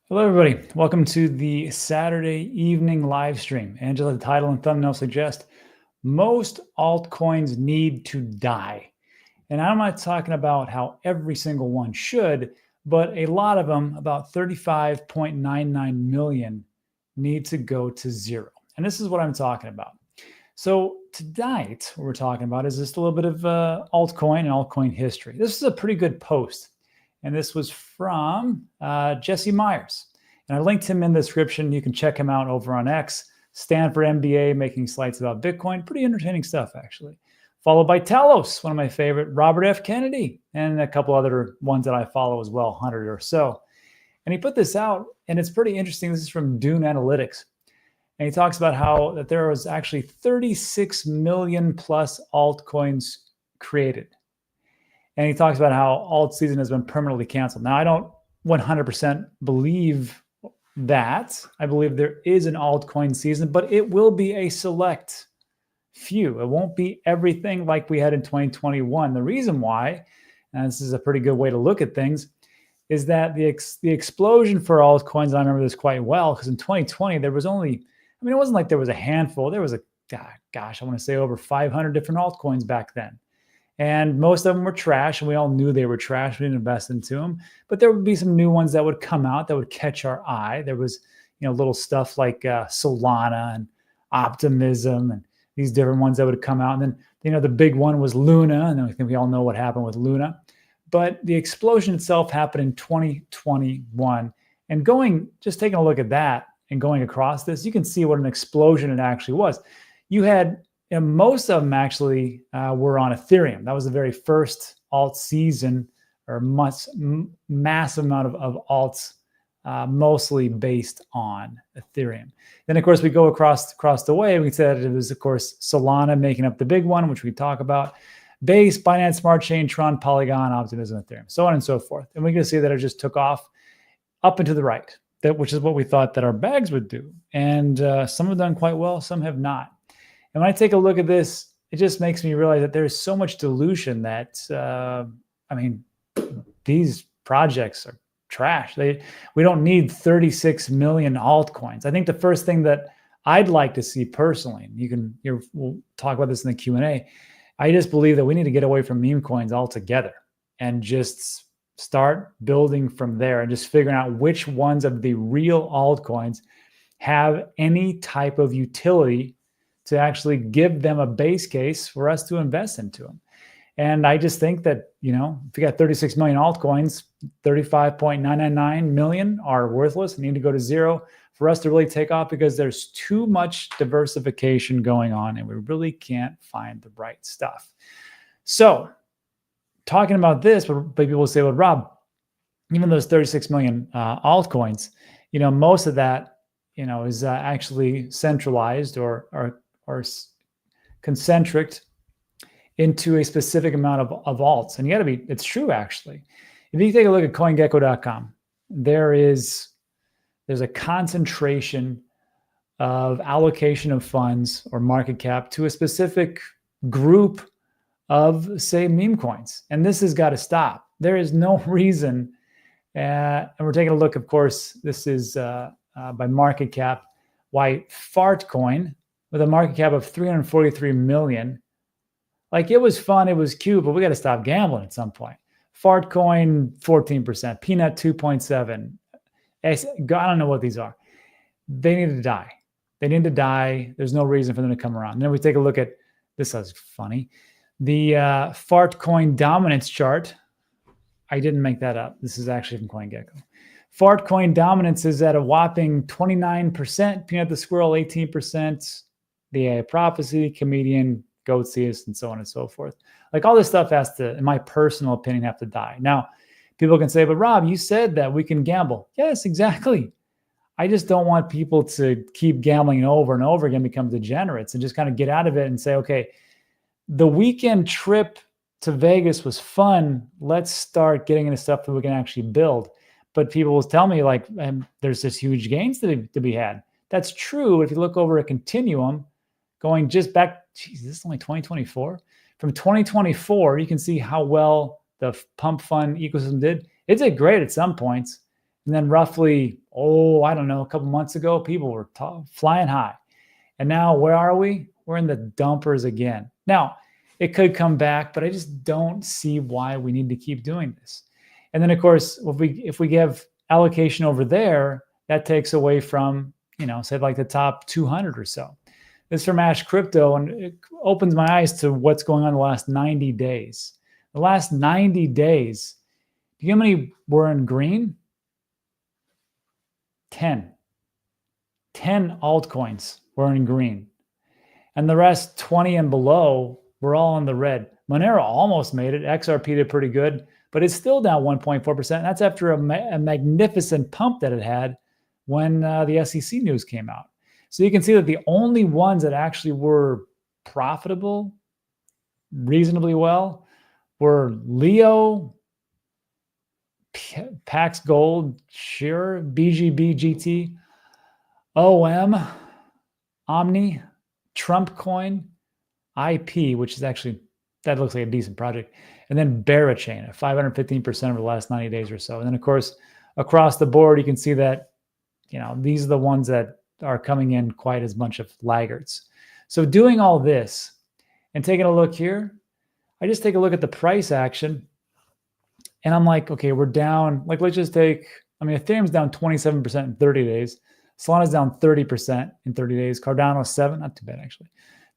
Hello, everybody. Welcome to the Saturday evening live stream. Angela, the title and thumbnail suggest most altcoins need to die. And I'm not talking about how every single one should, but a lot of them, about 35.99 million, need to go to zero. And this is what I'm talking about. So tonight, what we're talking about is just a little bit of altcoin and altcoin history. This is a pretty good post. And this was from Jesse Myers. And I linked him in the description. You can check him out over on X. Stanford MBA, making slides about Bitcoin. Pretty entertaining stuff, actually. Followed by Talos, one of my favorite, Robert F. Kennedy, and a couple other ones that I follow as well, 100 or so. And he put this out, and it's pretty interesting. This is from D.A.N Analytics. And he talks about how that there was actually 36 million plus altcoins created. And he talks about how alt season has been permanently canceled. Now, I don't 100% believe that. I believe there is an altcoin season, but it will be a select few. It won't be everything like we had in 2021. The reason why, and this is a pretty good way to look at things, is that the explosion for altcoins, and I remember this quite well, because in 2020, there was only, I mean, it wasn't like there was a handful. There was I want to say over 500 different altcoins back then. And most of them were trash, and we all knew they were trash. We didn't invest into them. But there would be some new ones that would come out that would catch our eye. There was, little stuff like Solana and Optimism and these different ones that would come out. And then, the big one was Luna. And I think we all know what happened with Luna. But the explosion itself happened in 2021. And just taking a look at that and going across this, you can see what an explosion it actually was. You had... And most of them actually were on Ethereum. That was the very first alt season, or massive amount of alts, mostly based on Ethereum. Then, of course, we go across the way. We said it was, of course, Solana making up the big one, which we talk about. Base, Binance Smart Chain, Tron, Polygon, Optimism, Ethereum, so on and so forth. And we can see that it just took off up and to the right, which is what we thought that our bags would do. And some have done quite well, some have not. And when I take a look at this, it just makes me realize that there's so much dilution that, these projects are trash. We don't need 36 million altcoins. I think the first thing that I'd like to see personally, we'll talk about this in the Q&A, I just believe that we need to get away from meme coins altogether and just start building from there and just figuring out which ones of the real altcoins have any type of utility to actually give them a base case for us to invest into them. And I just think that, if you got 36 million altcoins, 35.999 million are worthless and need to go to zero for us to really take off, because there's too much diversification going on and we really can't find the right stuff. So talking about this, but people will say, well, Rob, even those 36 million altcoins, most of that, is actually centralized or concentric into a specific amount of alts. And it's true, actually. If you take a look at CoinGecko.com, there's a concentration of allocation of funds or market cap to a specific group of, say, meme coins. And this has got to stop. There is no reason, and we're taking a look, of course, this is by market cap, why Fartcoin, with a market cap of 343 million. Like, it was fun, it was cute, but we got to stop gambling at some point. Fartcoin, 14%, Peanut, 2.7. I don't know what these are. They need to die. They need to die. There's no reason for them to come around. And then we take a look at, this is funny, the Fartcoin dominance chart. I didn't make that up. This is actually from CoinGecko. Fartcoin dominance is at a whopping 29%, Peanut the Squirrel, 18%, the Prophecy, Comedian, Goatsiest, and so on and so forth. Like, all this stuff has to, in my personal opinion, have to die. Now, people can say, but Rob, you said that we can gamble. Yes, exactly. I just don't want people to keep gambling over and over again, become degenerates, and just kind of get out of it and say, okay, the weekend trip to Vegas was fun. Let's start getting into stuff that we can actually build. But people will tell me, like, there's this huge gains to be had. That's true. If you look over a continuum, going just back, geez, this is only 2024. From 2024, you can see how well the pump fund ecosystem did. It did great at some points. And then roughly, I don't know, a couple months ago, people were flying high. And now where are we? We're in the dumpers again. Now, it could come back, but I just don't see why we need to keep doing this. And then, of course, if we give allocation over there, that takes away from, say like the top 200 or so. This is from Ash Crypto, and it opens my eyes to what's going on the last 90 days. The last 90 days, do you know how many were in green? 10. 10 altcoins were in green. And the rest, 20 and below, were all in the red. Monero almost made it. XRP did pretty good, but it's still down 1.4%. That's after a magnificent pump that it had when the SEC news came out. So you can see that the only ones that actually were profitable reasonably well were Leo, Pax Gold, Shearer, BGB, GT, OM, Omni, Trump Coin, IP, which is actually, that looks like a decent project, and then Barachain at 515% over the last 90 days or so. And then, of course, across the board, you can see that, these are the ones that are coming in quite as much of laggards. So doing all this and taking a look here, I just take a look at the price action, and I'm like, okay, we're down. Like, let's just take, Ethereum's down 27% in 30 days. Solana's down 30% in 30 days. Cardano 7, not too bad actually.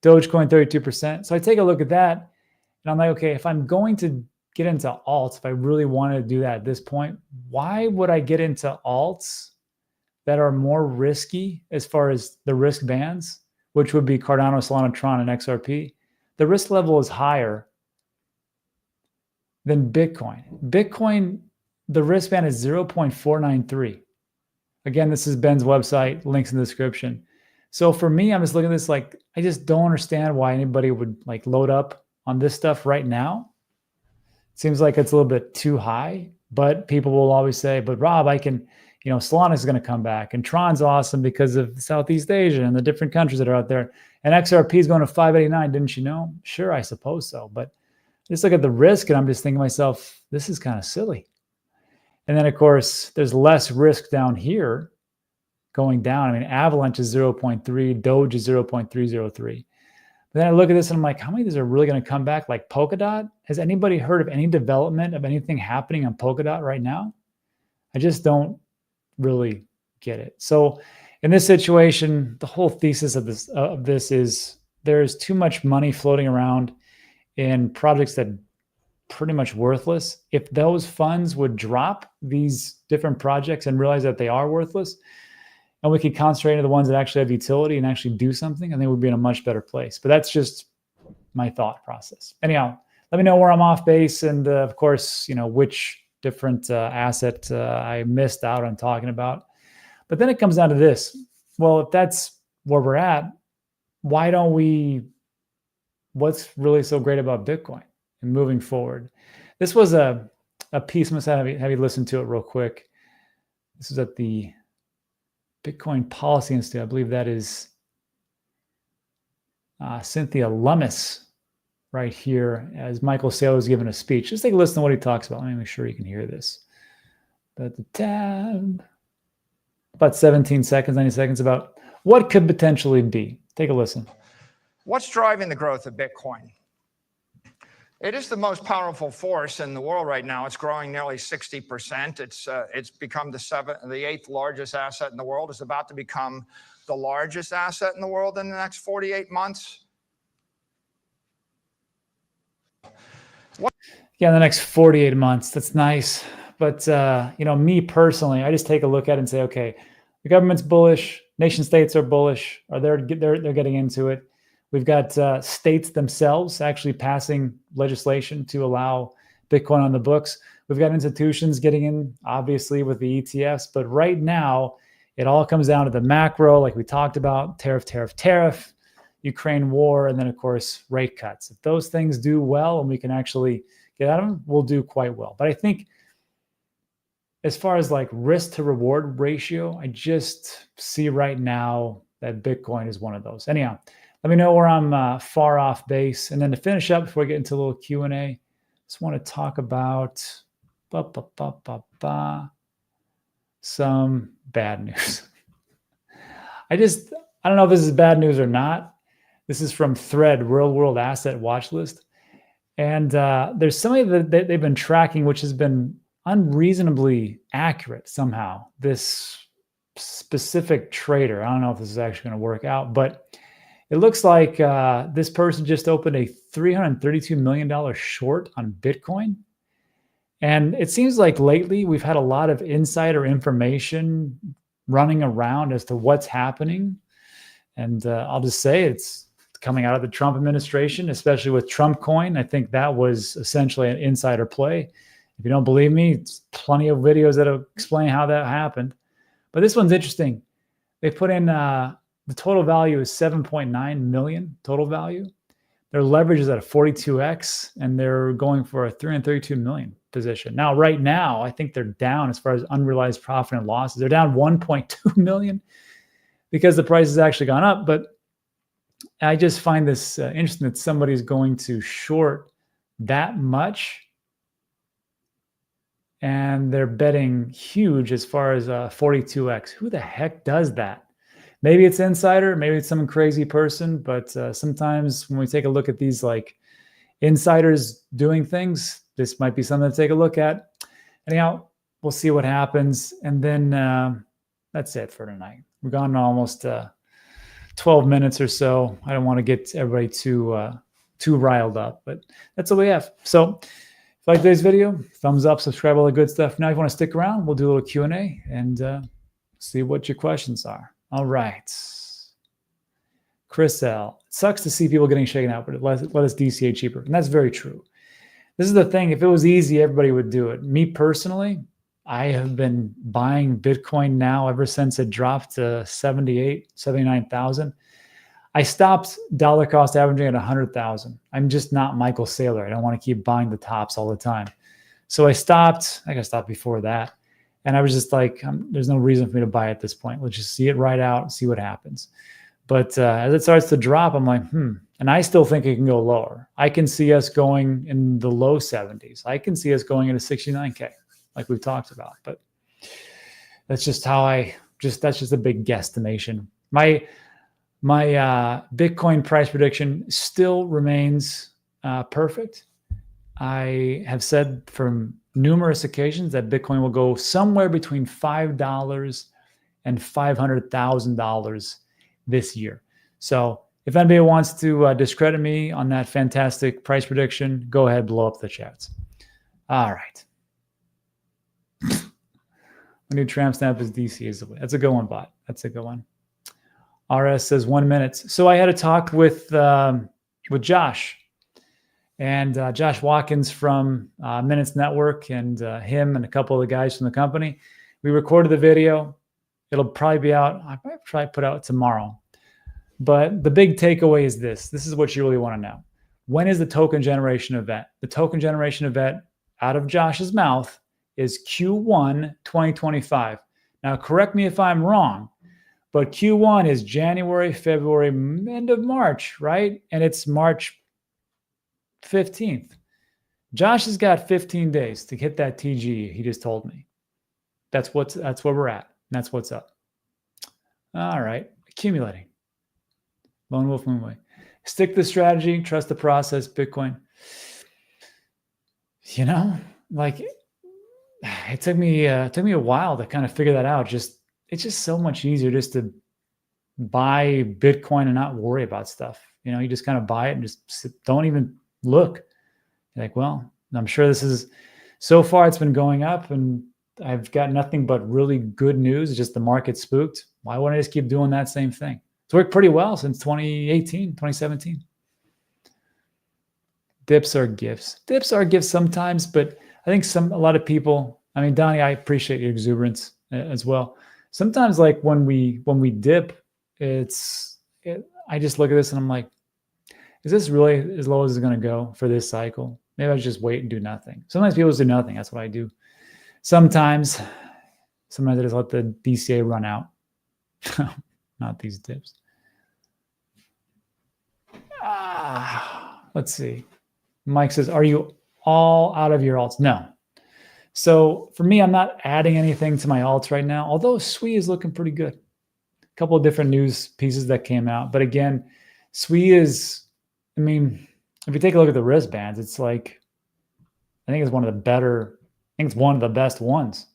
Dogecoin 32%. So I take a look at that, and I'm like, okay, if I'm going to get into alts, if I really wanted to do that at this point, why would I get into alts that are more risky as far as the risk bands, which would be Cardano, Solana, Tron, and XRP? The risk level is higher than Bitcoin. Bitcoin, the risk band is 0.493. Again, this is Ben's website, links in the description. So for me, I'm just looking at this like, I just don't understand why anybody would like load up on this stuff right now. It seems like it's a little bit too high, but people will always say, but Rob, I can, Solana is going to come back, and Tron's awesome because of Southeast Asia and the different countries that are out there. And XRP is going to 589. Didn't you know? Sure, I suppose so. But just look at the risk, and I'm just thinking to myself, this is kind of silly. And then, of course, there's less risk down here going down. Avalanche is 0.3, Doge is 0.303. But then I look at this and I'm like, how many of these are really going to come back? Like Polkadot? Has anybody heard of any development of anything happening on Polkadot right now? I just don't really get it. So in this situation, the whole thesis of this is there's too much money floating around in projects that pretty much worthless. If those funds would drop these different projects and realize that they are worthless, and we could concentrate on the ones that actually have utility and actually do something, I think we'd be in a much better place. But that's just my thought process. Anyhow, let me know where I'm off base, and of course, which different asset I missed out on talking about. But then it comes down to this. Well, if that's where we're at, why don't we, what's really so great about Bitcoin and moving forward? This was a piece, I'm going to have you listen to it real quick. This is at the Bitcoin Policy Institute. I believe that is Cynthia Lummis right here as Michael Saylor is giving a speech. Just take a listen to what he talks about. Let me make sure you can hear this. But the tab, about 17 seconds, 90 seconds, about what could potentially be. Take a listen. What's driving the growth of Bitcoin? It is the most powerful force in the world right now. It's growing nearly 60%. It's become the eighth largest asset in the world. It's about to become the largest asset in the world in the next 48 months. Yeah, the next 48 months. That's nice. But, me personally, I just take a look at it and say, okay, the government's bullish. Nation states are bullish. They're getting into it. We've got states themselves actually passing legislation to allow Bitcoin on the books. We've got institutions getting in, obviously, with the ETFs. But right now, it all comes down to the macro, like we talked about, tariff, Ukraine war, and then, of course, rate cuts. If those things do well and we can actually get out of them, we'll do quite well. But I think as far as like risk to reward ratio, I just see right now that Bitcoin is one of those. Anyhow, let me know where I'm far off base. And then to finish up, before we get into a little Q&A, just want to talk about some bad news. I don't know if this is bad news or not. This is from Thread, Real World Asset Watch List. And there's somebody that they've been tracking, which has been unreasonably accurate somehow. This specific trader, I don't know if this is actually going to work out, but it looks like this person just opened a $332 million short on Bitcoin. And it seems like lately we've had a lot of insider information running around as to what's happening. And I'll just say it's coming out of the Trump administration, especially with Trump coin. I think that was essentially an insider play. If you don't believe me, it's plenty of videos that'll explain how that happened. But this one's interesting. They put in the total value is 7.9 million total value. Their leverage is at a 42x, and they're going for a 332 million position. Now, right now, I think they're down as far as unrealized profit and losses. They're down 1.2 million because the price has actually gone up. But I just find this interesting that somebody's going to short that much, and they're betting huge as far as 42x. Who the heck does that? Maybe it's insider, maybe it's some crazy person, but sometimes when we take a look at these like insiders doing things, this might be something to take a look at. Anyhow, we'll see what happens. And then that's it for tonight. We're gone almost 12 minutes or so. I don't want to get everybody too riled up, but that's all we have. So if you like today's video, thumbs up, subscribe, all the good stuff. Now, if you want to stick around, we'll do a little Q&A and see what your questions are. All right. Chris L. It sucks to see people getting shaken out, but it let us DCA cheaper. And that's very true. This is the thing. If it was easy, everybody would do it. Me personally, I have been buying Bitcoin now ever since it dropped to 79,000. I stopped dollar cost averaging at 100,000. I'm just not Michael Saylor. I don't want to keep buying the tops all the time. So I stopped. I think I stopped before that. And I was just like, there's no reason for me to buy at this point. Let's just see it right out and see what happens. But as it starts to drop, I'm like, And I still think it can go lower. I can see us going in the low 70s. I can see us going into 69K, like we've talked about. But that's just how that's just a big guesstimation. My Bitcoin price prediction still remains perfect. I have said from numerous occasions that Bitcoin will go somewhere between $5 and $500,000 this year. So if anybody wants to discredit me on that fantastic price prediction, go ahead, blow up the chats. All right. My new tramp stamp is DC is the way. That's a good one, bot. That's a good one. RS says 1 minute. So I had a talk with Josh. And Josh Watkins from Minutes Network and him and a couple of the guys from the company. We recorded the video. It'll probably be out. I might try to put out tomorrow. But the big takeaway is this. This is what you really want to know. When is the token generation event? The token generation event out of Josh's mouth is Q1 2025. Now, correct me if I'm wrong, but Q1 is January, February, end of March, right? And it's March 15th. Josh has got 15 days to hit that TG. He just told me. That's where we're at. That's what's up. All right. Accumulating. Lone Wolf Moonway. Stick to the strategy. Trust the process. Bitcoin. You know, like it took me a while to kind of figure that out. It's just so much easier just to buy Bitcoin and not worry about stuff. You know, you just kind of buy it and just don't even look. You're like, well, I'm sure this is, so far it's been going up and I've got nothing but really good news. It's just the market spooked. Why wouldn't I just keep doing that same thing? It's worked pretty well since 2018, 2017. Dips are gifts. Dips are gifts sometimes, but I think a lot of people, I mean, Donnie, I appreciate your exuberance as well. Sometimes like when we dip, I just look at this and I'm like, is this really as low as it's going to go for this cycle? Maybe I should just wait and do nothing. Sometimes people just do nothing. That's what I do. Sometimes I just let the DCA run out. Not these dips. Let's see. Mike says, are you all out of your alts? No. So for me, I'm not adding anything to my alts right now, although SWE is looking pretty good. A couple of different news pieces that came out. But again, SWE is, I mean, if you take a look at the wristbands, it's like, I think it's one of the better, I think it's one of the best ones.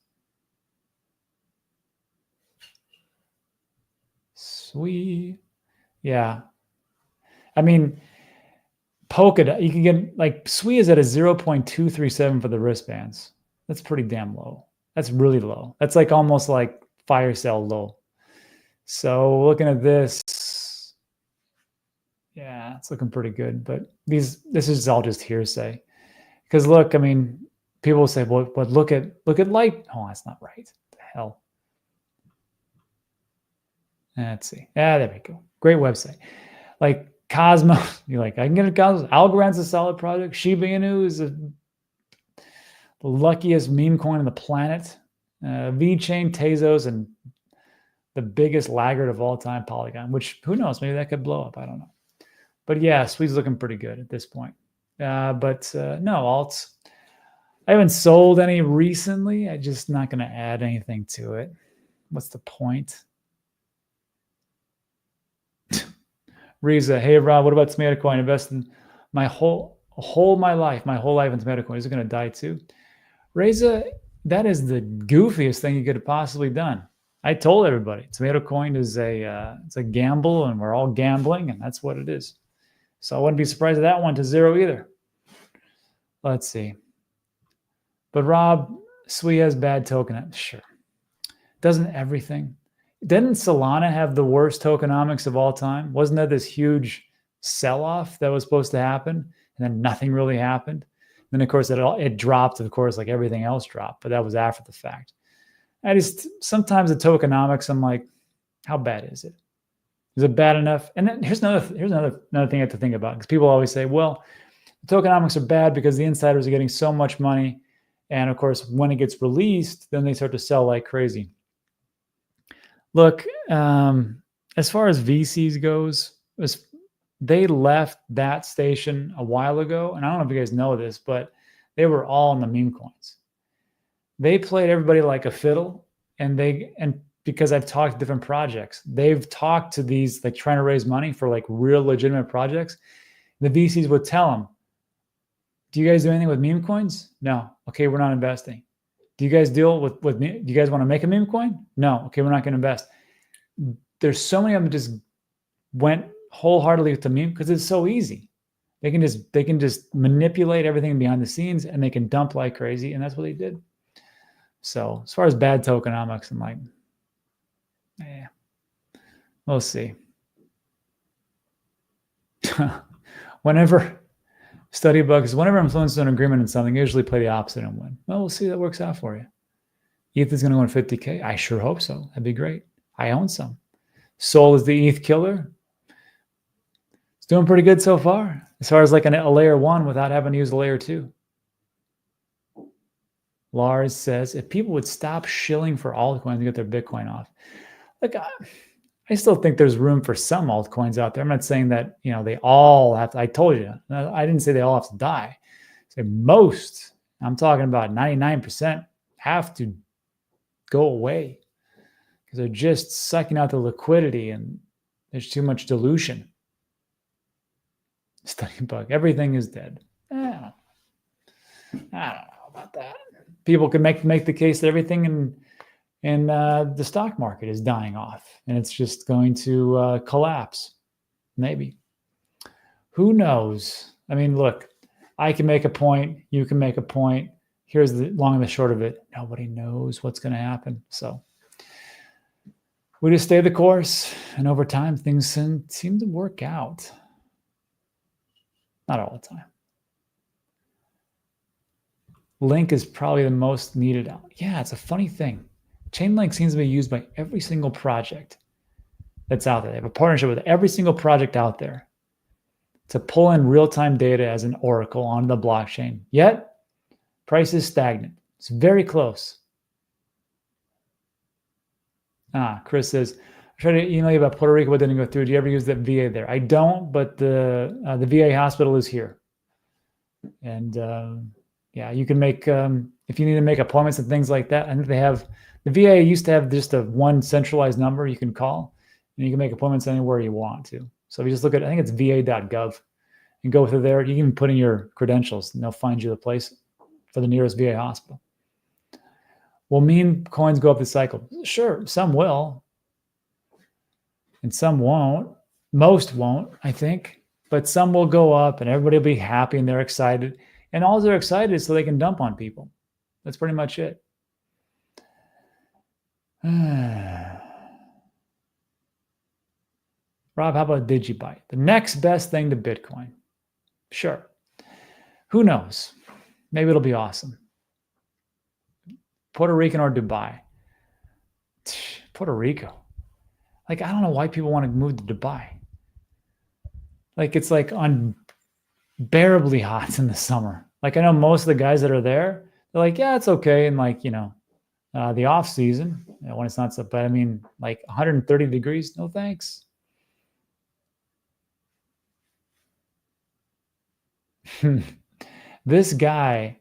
SWE, yeah. I mean, Polkadot, you can get like SWE is at a 0.237 for the wristbands. That's pretty damn low. That's really low. That's like almost like fire sale low. So looking at this, yeah, it's looking pretty good. But this is all just hearsay. Because look, I mean, people will say, well, but look at light. Oh, that's not right. What the hell? Let's see. Yeah, there we go. Great website. Like Cosmo, you're like, I can get a Cosmos. Algorand's a solid project. Shiba Inu is the luckiest meme coin on the planet. VeChain, Tezos, and the biggest laggard of all time, Polygon, which who knows, maybe that could blow up. I don't know. But yeah, SWE's looking pretty good at this point. No, alts. I haven't sold any recently. I'm just not going to add anything to it. What's the point? Riza, hey Rob, what about tomato coin? Invested my whole life in tomato coin. Is it going to die too? Riza, that is the goofiest thing you could have possibly done. I told everybody, tomato coin is it's a gamble, and we're all gambling, and that's what it is. So I wouldn't be surprised if that went to zero either. Let's see. But Rob, SWE has bad token. Sure. Doesn't everything? Didn't Solana have the worst tokenomics of all time? Wasn't that this huge sell-off that was supposed to happen, and then nothing really happened? And then, of course, it dropped, of course, like everything else dropped, but that was after the fact. Sometimes the tokenomics, I'm like, how bad is it? Is it bad enough? And then here's another thing I have to think about, because people always say, well, the tokenomics are bad because the insiders are getting so much money. And of course, when it gets released, then they start to sell like crazy. Look, as far as VCs goes, they left that station a while ago. And I don't know if you guys know this, but they were all in the meme coins. They played everybody like a fiddle. And because I've talked to different projects, they've talked to these, like trying to raise money for like real legitimate projects. The VCs would tell them, do you guys do anything with meme coins? No. Okay, we're not investing. Do you guys deal with do you guys want to make a meme coin? No. Okay, we're not going to invest. There's so many of them just went wholeheartedly to meme because it's so easy. They can just manipulate everything behind the scenes, and they can dump like crazy, and that's what they did. So as far as bad tokenomics, I'm like, yeah, we'll see. Whenever I'm influenced an agreement in something, I usually play the opposite and win. Well, we'll see if that works out for you. ETH is going to go to 50K. I sure hope so. That'd be great. I own some. Sol is the ETH killer. It's doing pretty good so far, as far as like a layer 1 without having to use a layer 2. Lars says, if people would stop shilling for altcoins to get their Bitcoin off. Like, I still think there's room for some altcoins out there. I'm not saying that, they all have to. I told you, I didn't say they all have to die. I say most, I'm talking about 99% have to go away because they're just sucking out the liquidity and there's too much dilution. STONEBOOK, everything is dead. I don't know about that. People can make the case that everything in the stock market is dying off and it's just going to collapse. Maybe. Who knows? I mean, look, I can make a point. You can make a point. Here's the long and the short of it. Nobody knows what's going to happen. So we just stay the course. And over time, things seem to work out. Not all the time. Link is probably the most needed. Yeah, it's a funny thing. Chainlink seems to be used by every single project that's out there. They have a partnership with every single project out there to pull in real-time data as an oracle onto the blockchain. Yet, price is stagnant. It's very close. Chris says, I tried to email you about Puerto Rico, but didn't go through. Do you ever use that VA there? I don't, but the VA hospital is here. And Yeah, you can make, if you need to make appointments and things like that, I think they have, the VA used to have just a one centralized number you can call, and you can make appointments anywhere you want to. So if you just look at, I think it's va.gov, and go through there, you can put in your credentials, and they'll find you the place for the nearest VA hospital. Will meme coins go up this cycle? Sure, some will, and some won't. Most won't, I think, but some will go up, and everybody will be happy, and they're excited. And all they're excited is so they can dump on people. That's pretty much it. Rob, how about DigiByte? The next best thing to Bitcoin. Sure. Who knows? Maybe it'll be awesome. Puerto Rican or Dubai? Puerto Rico. Like, I don't know why people want to move to Dubai. Like, it's like unbearably hot in the summer. Like, I know most of the guys that are there, they're like, yeah, it's okay. And like, the off season, when it's not so, but I mean, like 130 degrees, no thanks. This guy,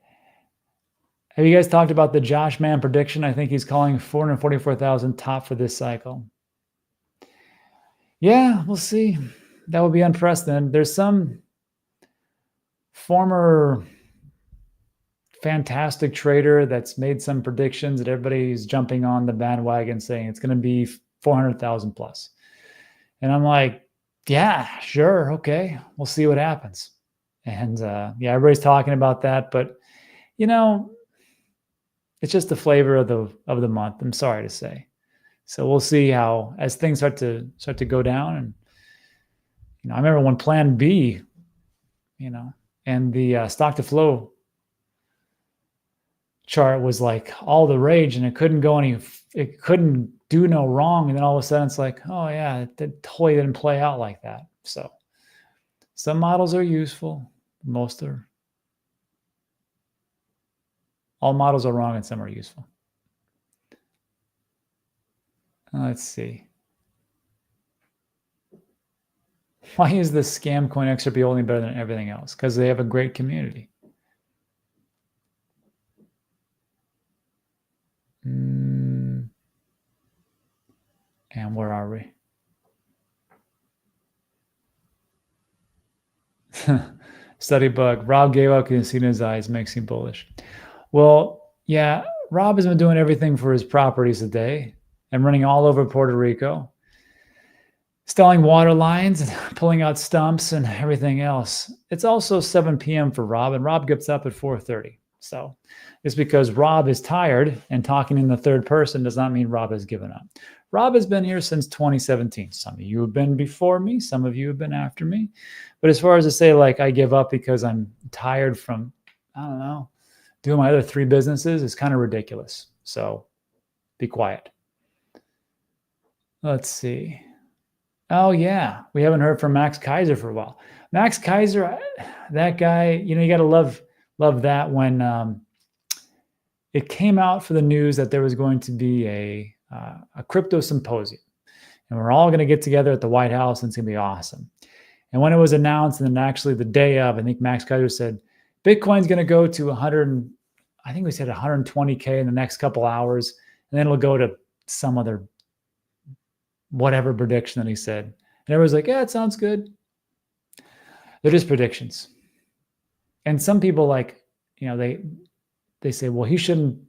have you guys talked about the Josh Mann prediction? I think he's calling 444,000 top for this cycle. Yeah, we'll see. That would be unprecedented. There's some former fantastic trader that's made some predictions that everybody's jumping on the bandwagon saying it's going to be 400,000 plus. And I'm like, yeah, sure. Okay. We'll see what happens. And yeah, everybody's talking about that, but it's just the flavor of the month. I'm sorry to say. So we'll see how, as things start to go down. And, I remember when Plan B, and the stock to flow chart was like all the rage, and it couldn't do no wrong. And then all of a sudden it's like, oh yeah, it totally didn't play out like that. So some models are useful. Most are. All models are wrong and some are useful. Let's see. Why is the scam coin XRP only better than everything else? Because they have a great community. And where are we? Study bug. Rob gave up because he's seen his eyes, makes him bullish. Well, yeah, Rob has been doing everything for his properties today and running all over Puerto Rico, installing water lines and pulling out stumps and everything else. It's also 7 p.m. for Rob, and Rob gets up at 4:30. So it's because Rob is tired, and talking in the third person does not mean Rob has given up. Rob has been here since 2017. Some of you have been before me. Some of you have been after me. But as far as to say, like, I give up because I'm tired from, I don't know, doing my other 3 businesses is kind of ridiculous. So be quiet. Let's see. Oh, yeah. We haven't heard from Max Kaiser for a while. Max Kaiser, that guy, you got to love that when it came out for the news that there was going to be a crypto symposium. And we're all going to get together at the White House, and it's going to be awesome. And when it was announced, and then actually the day of, I think Max Kaiser said, Bitcoin's going to go to 100, I think we said 120K in the next couple hours, and then it'll go to some other whatever prediction that he said. And everyone's like, yeah, it sounds good. They're just predictions. And some people they say, well, he shouldn't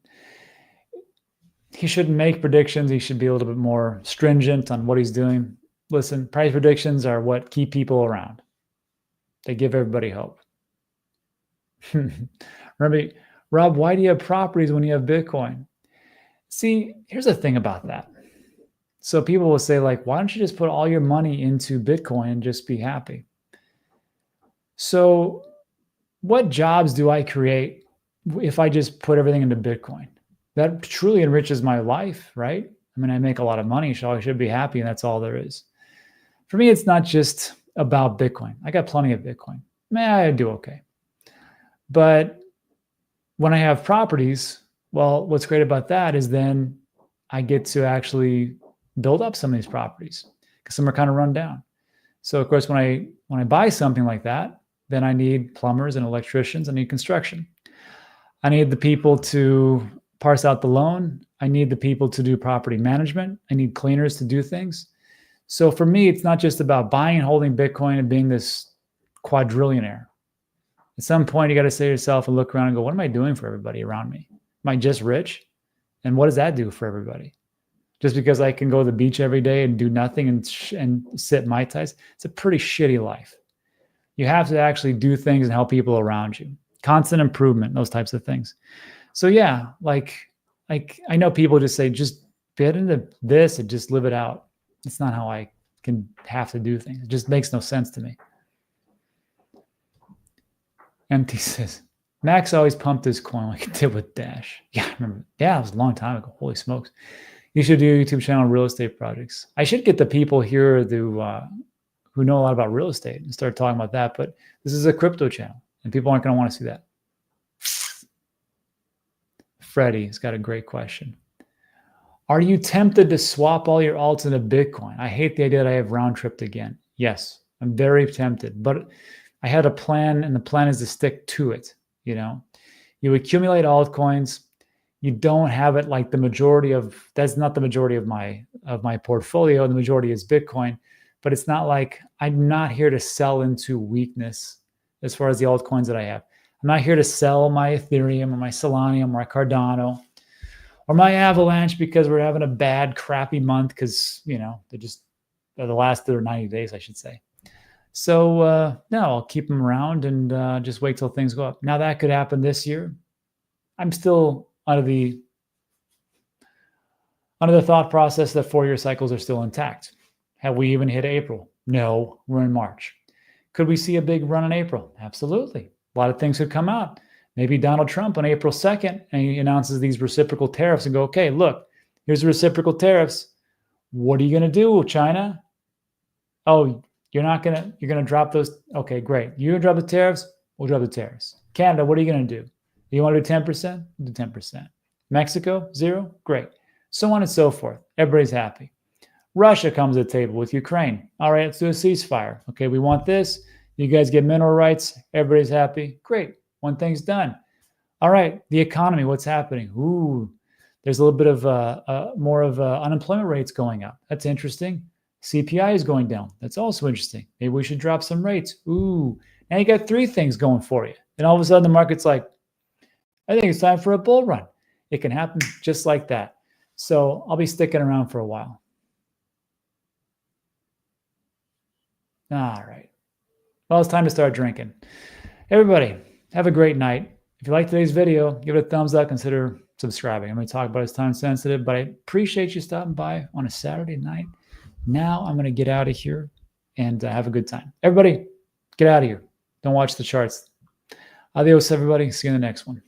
make predictions. He should be a little bit more stringent on what he's doing. Listen, price predictions are what keep people around. They give everybody hope. Remember, Rob, why do you have properties when you have Bitcoin? See, here's the thing about that. So people will say, like, why don't you just put all your money into Bitcoin and just be happy? So what jobs do I create if I just put everything into Bitcoin? That truly enriches my life, right? I mean, I make a lot of money, so I should be happy, and that's all there is. For me, it's not just about Bitcoin. I got plenty of Bitcoin. I do okay. But when I have properties, well, what's great about that is then I get to actually build up some of these properties because some are kind of run down. So of course, when I buy something like that, then I need plumbers and electricians. I need construction. I need the people to parse out the loan. I need the people to do property management. I need cleaners to do things. So for me, it's not just about buying and holding Bitcoin and being this quadrillionaire. At some point, you got to say to yourself and look around and go, what am I doing for everybody around me? Am I just rich? And what does that do for everybody? Just because I can go to the beach every day and do nothing and sit Mai Tais, it's a pretty shitty life. You have to actually do things and help people around you. Constant improvement, those types of things. So yeah, like I know people just say, just get into this and just live it out. It's not how I can have to do things. It just makes no sense to me. MT says, Max always pumped his coin like he did with Dash. Yeah, I remember. Yeah, it was a long time ago. Holy smokes. You should do a YouTube channel on real estate projects. I should get the people here who know a lot about real estate and start talking about that. But this is a crypto channel, and people aren't going to want to see that. Freddie's got a great question. Are you tempted to swap all your alts into Bitcoin? I hate the idea that I have round tripped again. Yes, I'm very tempted, but I had a plan, and the plan is to stick to it. You know, you accumulate altcoins. You don't have it like the majority of, that's not the majority of my portfolio. The majority is Bitcoin, but it's not like, I'm not here to sell into weakness as far as the altcoins that I have. I'm not here to sell my Ethereum or my Solana or my Cardano or my Avalanche because we're having a bad, crappy month because, you know, they're the last 90 days, I should say. So no, I'll keep them around and just wait till things go up. Now that could happen this year. I'm still under the thought process that 4-year cycles are still intact. Have we even hit April? No, we're in March. Could we see a big run in April? Absolutely. A lot of things could come out. Maybe Donald Trump on April 2nd, and he announces these reciprocal tariffs and go, okay, look, here's the reciprocal tariffs. What are you going to do, China? Oh, you're going to drop those. Okay, great. You're going to drop the tariffs? We'll drop the tariffs. Canada, what are you going to do? You want to do 10%? Do 10%. Mexico, 0? Great. So on and so forth. Everybody's happy. Russia comes to the table with Ukraine. All right, let's do a ceasefire. Okay, we want this. You guys get mineral rights. Everybody's happy. Great. One thing's done. All right, the economy, what's happening? Ooh, there's a little bit of more of unemployment rates going up. That's interesting. CPI is going down. That's also interesting. Maybe we should drop some rates. Ooh, now you got 3 things going for you. And all of a sudden the market's like, I think it's time for a bull run. It can happen just like that. So I'll be sticking around for a while. All right. Well, it's time to start drinking. Everybody, have a great night. If you like today's video, give it a thumbs up. Consider subscribing. I'm going to talk about it's time sensitive, but I appreciate you stopping by on a Saturday night. Now I'm going to get out of here and have a good time. Everybody, get out of here. Don't watch the charts. Adios, everybody. See you in the next one.